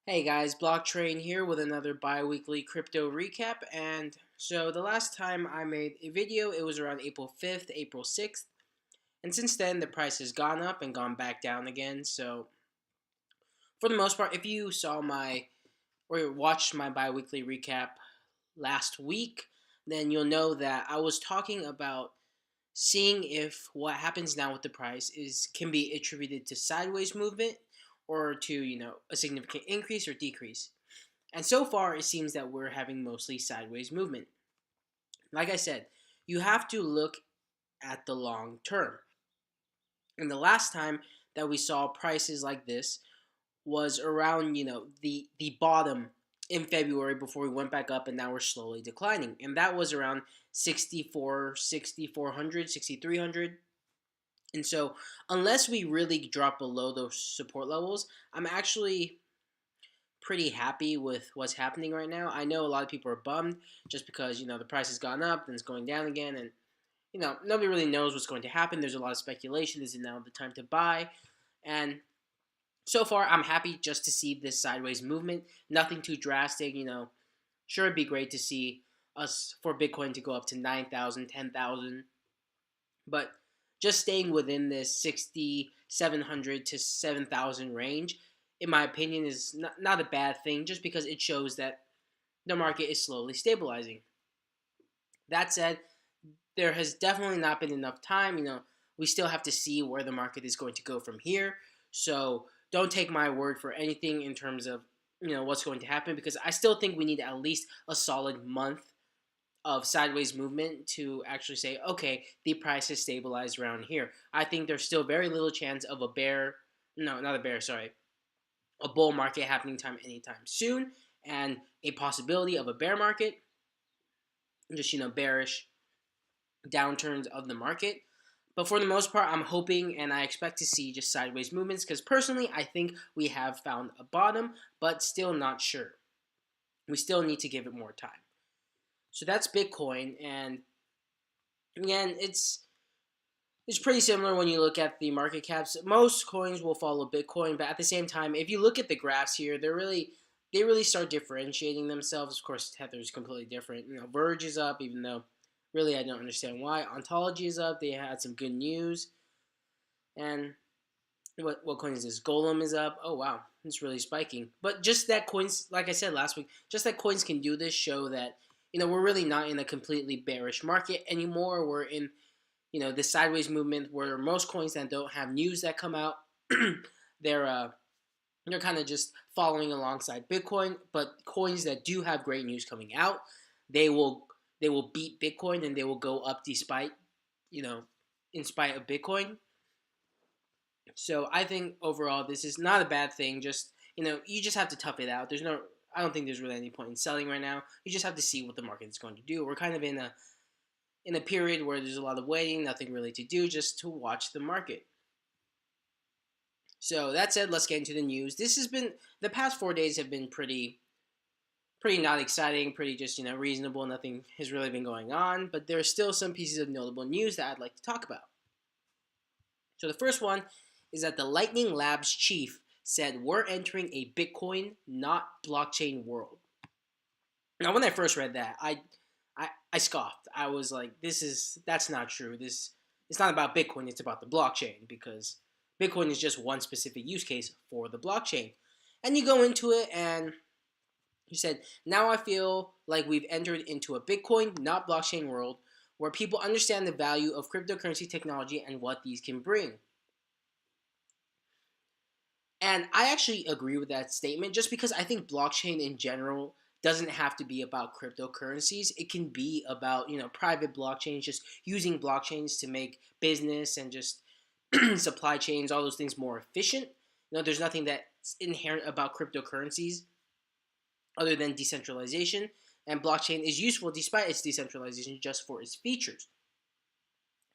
Hey guys, Blocktrain here with another bi-weekly crypto recap. And so the last time I made a video, it was around April 5th, April 6th. And since then, the price has gone up and gone back down again. So for the most part, if you saw my or watched my bi-weekly recap last week, then you'll know that I was talking about seeing if what happens now with the price can be attributed to sideways movement or to, a significant increase or decrease. And so far, it seems that we're having mostly sideways movement. Like I said, you have to look at the long term. And the last time that we saw prices like this was around, the bottom in February before we went back up and now we're slowly declining. And that was around 6,400, 6,300. And so, unless we really drop below those support levels, I'm actually pretty happy with what's happening right now. I know a lot of people are bummed just because, the price has gone up, then it's going down again, and, nobody really knows what's going to happen. There's a lot of speculation. Is it now the time to buy? And so far, I'm happy just to see this sideways movement. Nothing too drastic, Sure, it'd be great to see us for Bitcoin to go up to 9,000, 10,000, but just staying within this 6,700 to 7,000 range, in my opinion, is not a bad thing just because it shows that the market is slowly stabilizing. That said, there has definitely not been enough time. We still have to see where the market is going to go from here. So don't take my word for anything in terms of what's going to happen, because I still think we need at least a solid month of sideways movement to actually say, okay, the price has stabilized around here. I think there's still very little chance of a bull market happening anytime soon, and a possibility of a bear market, just bearish downturns of the market. But for the most part, I'm hoping and I expect to see just sideways movements, because personally, I think we have found a bottom, but still not sure. We still need to give it more time. So that's Bitcoin, and again, it's pretty similar when you look at the market caps. Most coins will follow Bitcoin, but at the same time, if you look at the graphs here, they really start differentiating themselves. Of course, Tether's completely different. Verge is up, even though really I don't understand why. Ontology is up. They had some good news, and what coin is this? Golem is up. Oh wow, it's really spiking. But just that coins, like I said last week, just that coins can do this show that we're really not in a completely bearish market anymore. We're in the sideways movement where most coins that don't have news that come out, they're kind of just following alongside Bitcoin. But coins that do have great news coming out, they will beat Bitcoin and they will go up despite in spite of Bitcoin. So I think overall this is not a bad thing. Just you just have to tough it out. I don't think there's really any point in selling right now. You just have to see what the market is going to do. We're kind of in a period where there's a lot of waiting, nothing really to do, just to watch the market. So that said, let's get into the news. The past 4 days have been pretty not exciting, pretty just reasonable. Nothing has really been going on, but there are still some pieces of notable news that I'd like to talk about. So the first one is that the Lightning Labs chief said we're entering a Bitcoin, not blockchain world. Now, when I first read that, I scoffed. I was like, that's not true. It's not about Bitcoin, it's about the blockchain, because Bitcoin is just one specific use case for the blockchain. And you go into it and you said, now I feel like we've entered into a Bitcoin, not blockchain world where people understand the value of cryptocurrency technology and what these can bring. And I actually agree with that statement, just because I think blockchain in general doesn't have to be about cryptocurrencies. It can be about, private blockchains, just using blockchains to make business and just supply chains, all those things more efficient. There's nothing that's inherent about cryptocurrencies other than decentralization. And blockchain is useful despite its decentralization just for its features.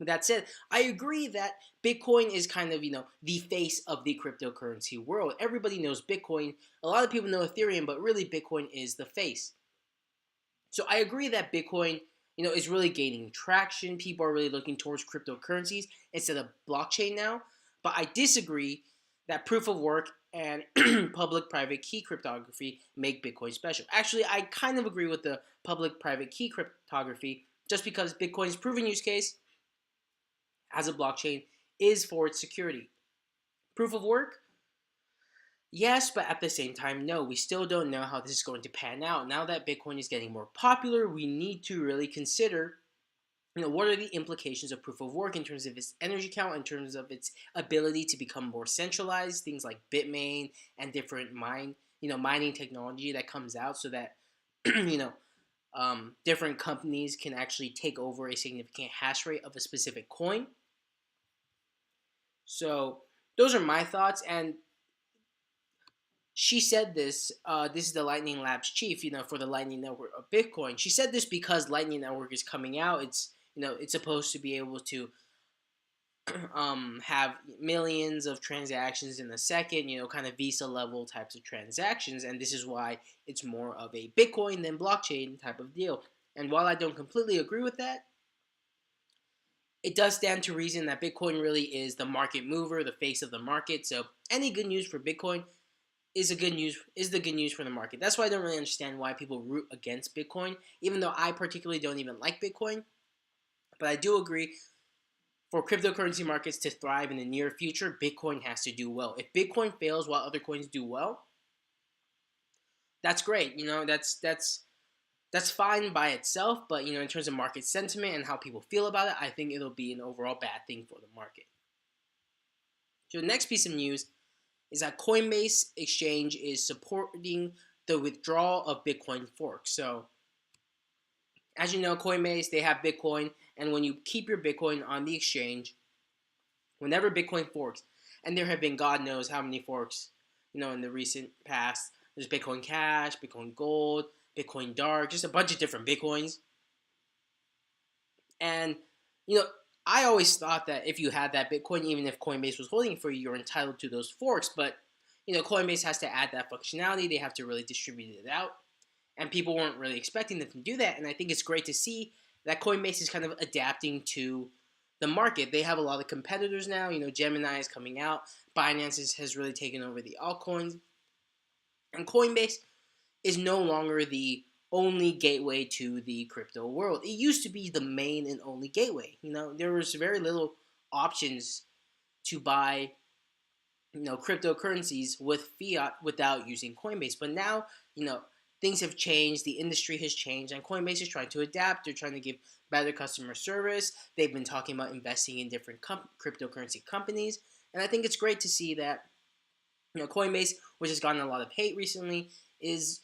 That said, I agree that Bitcoin is kind of, the face of the cryptocurrency world. Everybody knows Bitcoin. A lot of people know Ethereum, but really Bitcoin is the face. So I agree that Bitcoin, is really gaining traction. People are really looking towards cryptocurrencies instead of blockchain now. But I disagree that proof of work and public-private key cryptography make Bitcoin special. Actually, I kind of agree with the public-private key cryptography just because Bitcoin's proven use case as a blockchain is for its security. Proof of work? Yes, but at the same time, no. We still don't know how this is going to pan out. Now that Bitcoin is getting more popular, we need to really consider, what are the implications of proof of work in terms of its energy count, in terms of its ability to become more centralized, things like Bitmain and different mining technology that comes out so that, different companies can actually take over a significant hash rate of a specific coin. So those are my thoughts, and she said this. This is the Lightning Labs chief, for the Lightning Network of Bitcoin. She said this because Lightning Network is coming out. It's supposed to be able to have millions of transactions in a second, kind of Visa level types of transactions, and this is why it's more of a Bitcoin than blockchain type of deal. And while I don't completely agree with that, it does stand to reason that Bitcoin really is the market mover, the face of the market. So any good news for Bitcoin is the good news for the market. That's why I don't really understand why people root against Bitcoin, even though I particularly don't even like Bitcoin. But I do agree, for cryptocurrency markets to thrive in the near future, Bitcoin has to do well. If Bitcoin fails while other coins do well, that's great. That's fine by itself, but in terms of market sentiment and how people feel about it, I think it'll be an overall bad thing for the market. So the next piece of news is that Coinbase Exchange is supporting the withdrawal of Bitcoin forks. So as you know, Coinbase, they have Bitcoin, and when you keep your Bitcoin on the exchange, whenever Bitcoin forks, and there have been God knows how many forks, in the recent past. There's Bitcoin Cash, Bitcoin Gold, Bitcoin Dark, just a bunch of different Bitcoins. And, I always thought that if you had that Bitcoin, even if Coinbase was holding it for you, you're entitled to those forks. But, Coinbase has to add that functionality. They have to really distribute it out. And people weren't really expecting them to do that. And I think it's great to see that Coinbase is kind of adapting to the market. They have a lot of competitors now. Gemini is coming out. Binance has really taken over the altcoins. And Coinbase is no longer the only gateway to the crypto world. It used to be the main and only gateway. There was very little options to buy, cryptocurrencies with fiat without using Coinbase. But now, things have changed, the industry has changed, and Coinbase is trying to adapt. They're trying to give better customer service. They've been talking about investing in different cryptocurrency companies, and I think it's great to see that, Coinbase, which has gotten a lot of hate recently, is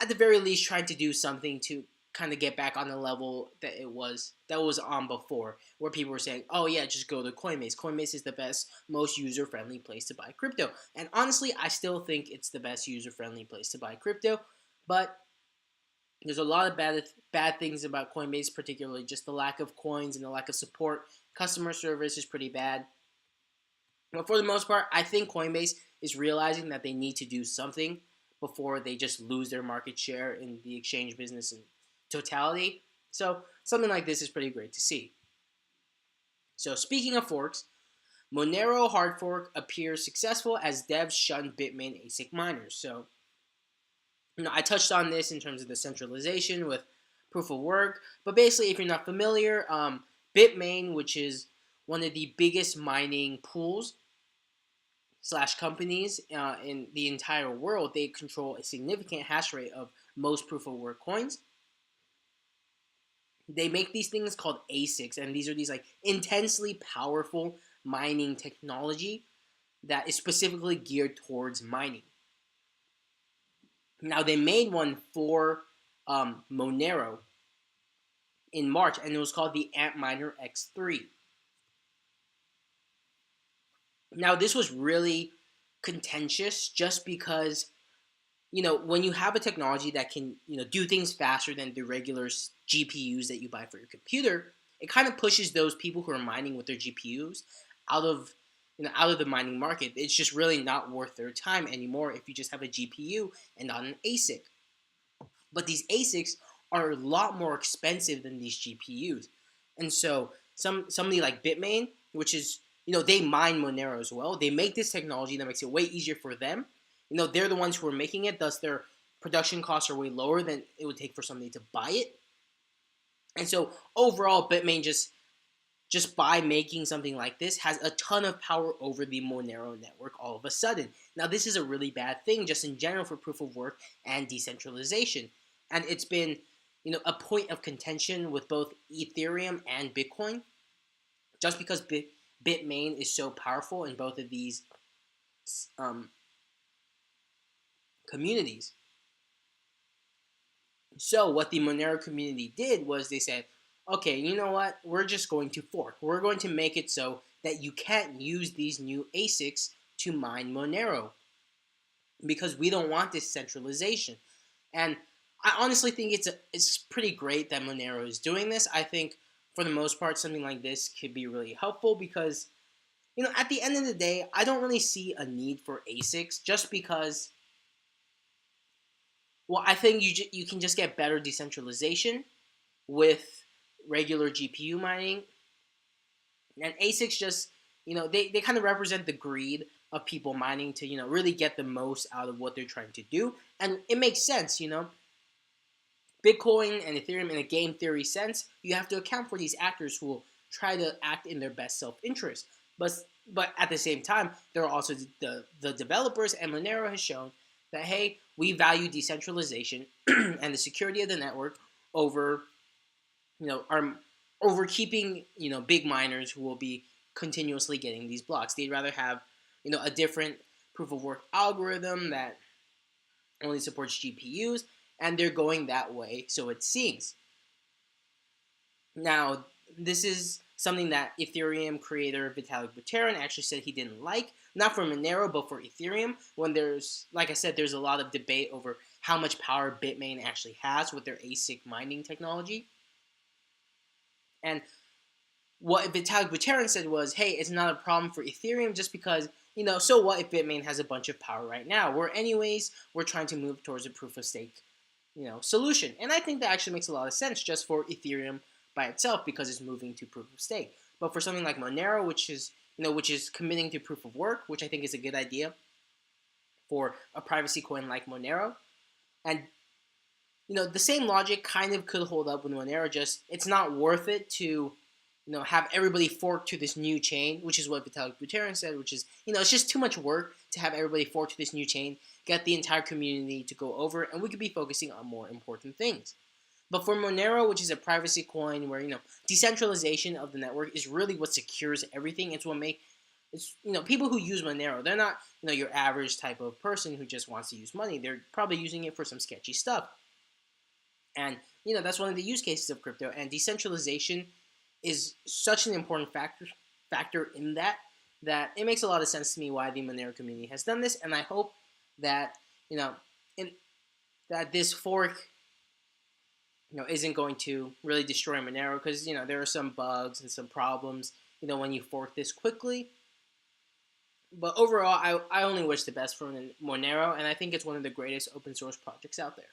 at the very least trying to do something to kind of get back on the level that was on before, where people were saying, oh yeah, just go to Coinbase. Coinbase is the best, most user-friendly place to buy crypto. And honestly, I still think it's the best user-friendly place to buy crypto, but there's a lot of bad things about Coinbase, particularly just the lack of coins and the lack of support. Customer service is pretty bad. But for the most part, I think Coinbase is realizing that they need to do something before they just lose their market share in the exchange business in totality. So something like this is pretty great to see. So speaking of forks, Monero hard fork appears successful as devs shun Bitmain ASIC miners. So, I touched on this in terms of the centralization with proof of work, but basically, if you're not familiar, Bitmain, which is one of the biggest mining pools / companies in the entire world, they control a significant hash rate of most proof of work coins. They make these things called Asics, and these are these intensely powerful mining technology that is specifically geared towards mining. Now, they made one for Monero in March, and it was called the Antminer X3. Now, this was really contentious just because, when you have a technology that can, do things faster than the regular GPUs that you buy for your computer, it kind of pushes those people who are mining with their GPUs out of the mining market. It's just really not worth their time anymore if you just have a GPU and not an ASIC. But these ASICs are a lot more expensive than these GPUs. And so somebody like Bitmain, which is, they mine Monero as well. They make this technology that makes it way easier for them. They're the ones who are making it, thus their production costs are way lower than it would take for somebody to buy it. And so overall, Bitmain just by making something like this has a ton of power over the Monero network all of a sudden. Now, this is a really bad thing just in general for proof of work and decentralization. And it's been, a point of contention with both Ethereum and Bitcoin, just because Bitmain is so powerful in both of these communities. So what the Monero community did was they said, okay, you know what? We're just going to fork. We're going to make it so that you can't use these new ASICs to mine Monero because we don't want this centralization. And I honestly think it's pretty great that Monero is doing this. I think for the most part, something like this could be really helpful because, at the end of the day, I don't really see a need for ASICs just because, well, I think you can just get better decentralization with regular GPU mining. And ASICs just, they kind of represent the greed of people mining to, really get the most out of what they're trying to do. And it makes sense, Bitcoin and Ethereum in a game theory sense, you have to account for these actors who will try to act in their best self-interest. But at the same time, there are also the developers, and Monero has shown that, hey, we value decentralization and the security of the network over, over keeping, big miners who will be continuously getting these blocks. They'd rather have, a different proof of work algorithm that only supports GPUs, and they're going that way, so it seems. Now, this is something that Ethereum creator Vitalik Buterin actually said he didn't like, not for Monero, but for Ethereum, when there's, like I said, there's a lot of debate over how much power Bitmain actually has with their ASIC mining technology. And what Vitalik Buterin said was, hey, it's not a problem for Ethereum just because, so what if Bitmain has a bunch of power right now? We're trying to move towards a proof of stake, solution. And I think that actually makes a lot of sense just for Ethereum by itself because it's moving to proof of stake. But for something like Monero, which is committing to proof of work, which I think is a good idea for a privacy coin like Monero, and the same logic kind of could hold up with Monero. Just it's not worth it to have everybody fork to this new chain, which is what Vitalik Buterin said, which is, it's just too much work to have everybody fork to this new chain, get the entire community to go over, and we could be focusing on more important things. But for Monero, which is a privacy coin where, decentralization of the network is really what secures everything. It's what people who use Monero, they're not, your average type of person who just wants to use money. They're probably using it for some sketchy stuff. And, that's one of the use cases of crypto. And decentralization is such an important factor in that it makes a lot of sense to me why the Monero community has done this. And I hope that, that this fork, isn't going to really destroy Monero because, there are some bugs and some problems, when you fork this quickly. But overall, I only wish the best for Monero, and I think it's one of the greatest open source projects out there.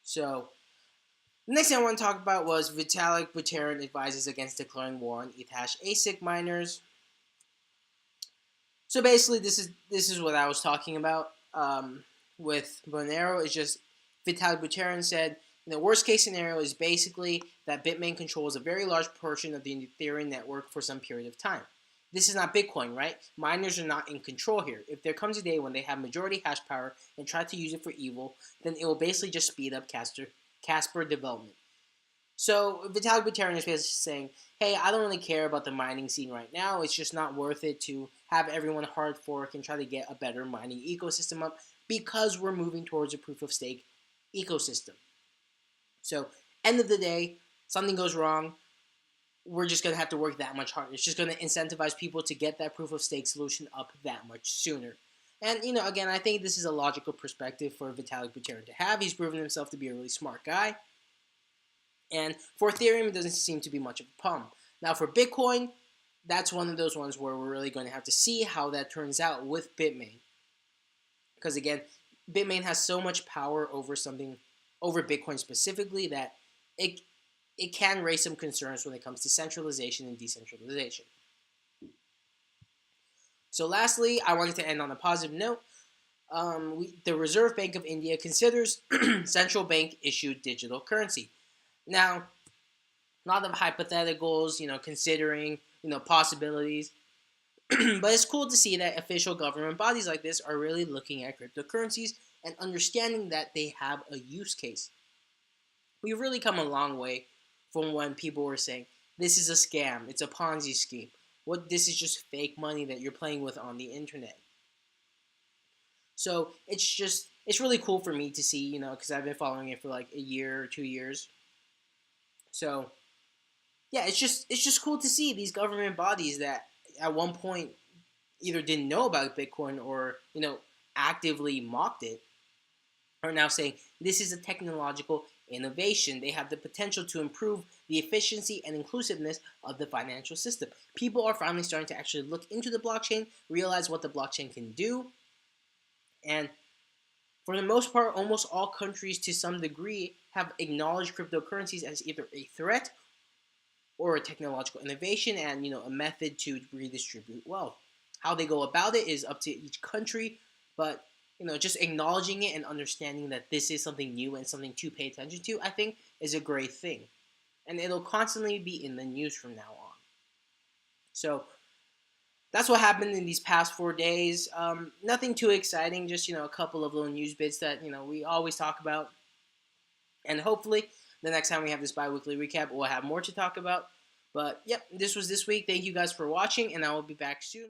So, the next thing I want to talk about was Vitalik Buterin advises against declaring war on Ethash ASIC miners. So basically, this is what I was talking about with Monero. It's just Vitalik Buterin said, the worst case scenario is basically that Bitmain controls a very large portion of the Ethereum network for some period of time. This is not Bitcoin, right? Miners are not in control here. If there comes a day when they have majority hash power and try to use it for evil, then it will basically just speed up Casper development. So Vitalik Buterin is basically saying, hey, I don't really care about the mining scene right now. It's just not worth it to have everyone hard fork and try to get a better mining ecosystem up because we're moving towards a proof of stake ecosystem. So end of the day, something goes wrong, we're just going to have to work that much harder. It's just going to incentivize people to get that proof of stake solution up that much sooner. And, again, I think this is a logical perspective for Vitalik Buterin to have. He's proven himself to be a really smart guy. And for Ethereum, it doesn't seem to be much of a problem. Now, for Bitcoin, that's one of those ones where we're really going to have to see how that turns out with Bitmain. Because, again, Bitmain has so much power over Bitcoin specifically that it can raise some concerns when it comes to centralization and decentralization. So lastly, I wanted to end on a positive note. The Reserve Bank of India considers central bank issued digital currency. Now, a lot of hypotheticals, considering, possibilities. But it's cool to see that official government bodies like this are really looking at cryptocurrencies and understanding that they have a use case. We've really come a long way from when people were saying, this is a scam, it's a Ponzi scheme. This is just fake money that you're playing with on the internet. So it's really cool for me to see, because I've been following it for like a year or 2 years. So yeah, it's just cool to see these government bodies that at one point either didn't know about Bitcoin or actively mocked it are now saying this is a technological innovation. They have the potential to improve the efficiency and inclusiveness of the financial system. People are finally starting to actually look into the blockchain, realize what the blockchain can do, and for the most part, almost all countries to some degree have acknowledged cryptocurrencies as either a threat or a technological innovation and a method to redistribute wealth. How they go about it is up to each country, but just acknowledging it and understanding that this is something new and something to pay attention to, I think, is a great thing. And it'll constantly be in the news from now on. So that's what happened in these past 4 days. Nothing too exciting, just a couple of little news bits that we always talk about. And hopefully, the next time we have this bi-weekly recap, we'll have more to talk about. But yep, this was this week. Thank you guys for watching, and I will be back soon.